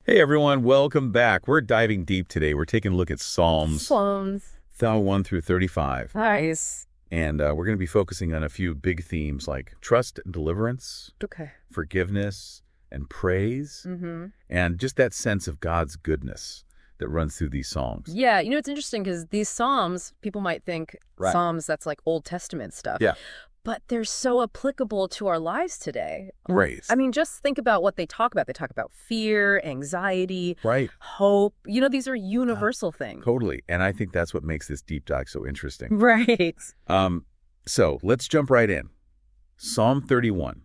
Hey everyone, welcome back. We're diving deep today. We're taking a look at Psalms Psalms. 1 through 35. Nice. And we're going to be focusing on a few big themes like trust and deliverance, Okay. forgiveness and praise, and just that sense of God's goodness that runs through these songs. Yeah, it's interesting because these Psalms, people might think Right. Psalms, that's like Old Testament stuff. Yeah. But they're so applicable to our lives today. Right. I mean, just think about what they talk about. They talk about fear, anxiety, Right. hope. These are universal things. Totally. And I think that's what makes this deep dive so interesting. Right. So let's jump right in. Psalm 31.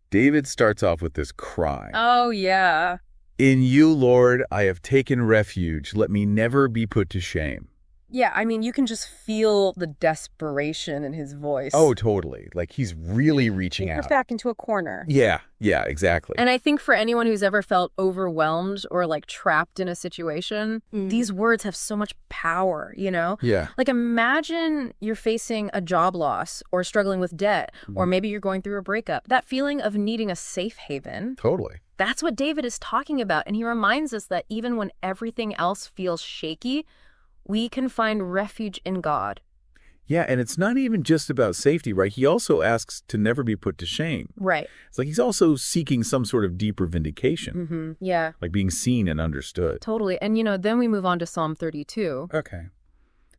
David starts off with this cry. Oh, yeah. In you, Lord, I have taken refuge. Let me never be put to shame. Yeah, I mean, you can just feel the desperation in his voice. Oh, totally. Like he's really reaching You're out. back into a corner. Yeah, exactly. And I think for anyone who's ever felt overwhelmed or like trapped in a situation, these words have so much power, Yeah. Like imagine you're facing a job loss or struggling with debt, or maybe you're going through a breakup. That feeling of needing a safe haven, Totally. that's what David is talking about. And he reminds us that even when everything else feels shaky, we can find refuge in God. Yeah, and it's not even just about safety, right? He also asks to never be put to shame. Right. It's like he's also seeking some sort of deeper vindication, Yeah, like being seen and understood. totally. And, then we move on to Psalm 32. Okay.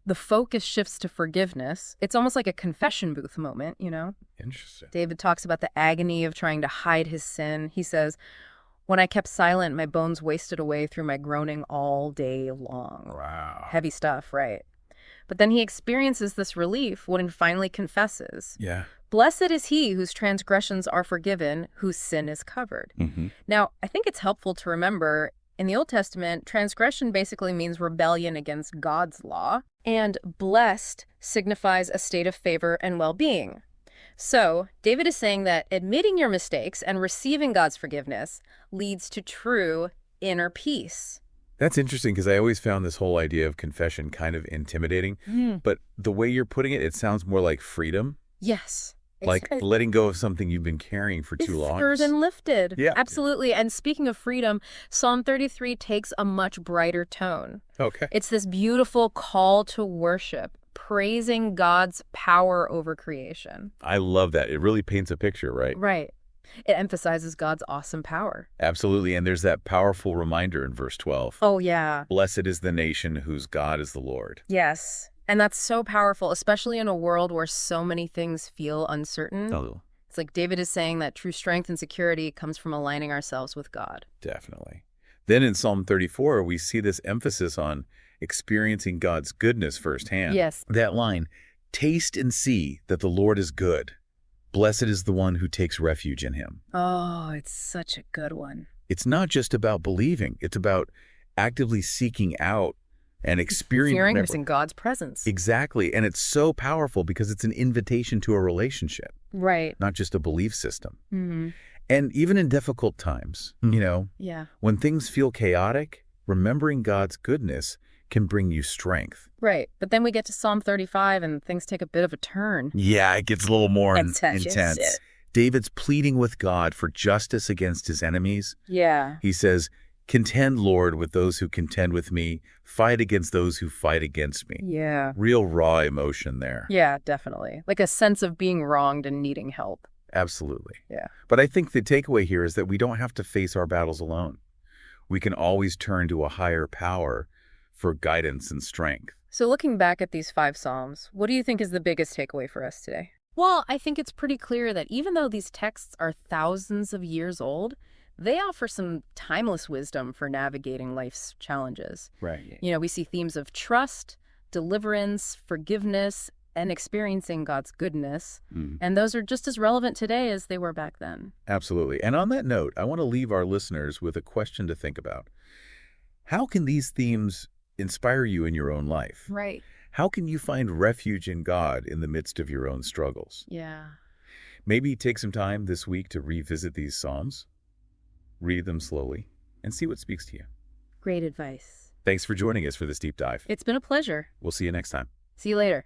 The focus shifts to forgiveness. It's almost like a confession booth moment, Interesting. David talks about the agony of trying to hide his sin. He says, when I kept silent, my bones wasted away through my groaning all day long. Wow. Heavy stuff, right? But then he experiences this relief when he finally confesses. Yeah. Blessed is he whose transgressions are forgiven, whose sin is covered. Now, I think it's helpful to remember in the Old Testament, transgression basically means rebellion against God's law, and blessed signifies a state of favor and well-being. So, David is saying that admitting your mistakes and receiving God's forgiveness leads to true inner peace. That's interesting because I always found this whole idea of confession kind of intimidating. But the way you're putting it, it sounds more like freedom, Yes. like letting go of something you've been carrying for too long. Stirred and lifted. Yeah. Absolutely. And speaking of freedom, Psalm 33 takes a much brighter tone. Okay. It's this beautiful call to worship, praising God's power over creation. I love that. It really paints a picture, right? Right. It emphasizes God's awesome power. Absolutely. And there's that powerful reminder in verse 12. Oh, yeah. Blessed is the nation whose God is the Lord. Yes. And that's so powerful, especially in a world where so many things feel uncertain. Oh, It's like David is saying that true strength and security comes from aligning ourselves with God. definitely. Then in Psalm 34, we see this emphasis on experiencing God's goodness firsthand. Yes. That line, taste and see that the Lord is good. Blessed is the one who takes refuge in him. Oh, it's such a good one. It's not just about believing. It's about actively seeking out and Experiencing God's presence. Exactly. And it's so powerful because it's an invitation to a relationship, Right. not just a belief system. And even in difficult times, Yeah. when things feel chaotic, remembering God's goodness can bring you strength. Right. But then we get to Psalm 35 and things take a bit of a turn. Yeah, it gets a little more Intense. intense. David's pleading with God for justice against his enemies. Yeah. He says, contend, Lord, with those who contend with me. Fight against those who fight against me. Yeah. Real raw emotion there. Yeah, definitely. Like a sense of being wronged and needing help. Absolutely. Yeah. But I think the takeaway here is that we don't have to face our battles alone. We can always turn to a higher power for guidance and strength. So looking back at these 5 Psalms, what do you think is the biggest takeaway for us today? Well, I think it's pretty clear that even though these texts are thousands of years old, they offer some timeless wisdom for navigating life's challenges. Right. We see themes of trust, deliverance, forgiveness, and experiencing God's goodness. And those are just as relevant today as they were back then. Absolutely. And on that note, I want to leave our listeners with a question to think about. How can these themes inspire you in your own life? Right. How can you find refuge in God in the midst of your own struggles? Yeah. Maybe take some time this week to revisit these Psalms, read them slowly, and see what speaks to you. Great advice. Thanks for joining us for this deep dive. It's been a pleasure. We'll see you next time. See you later.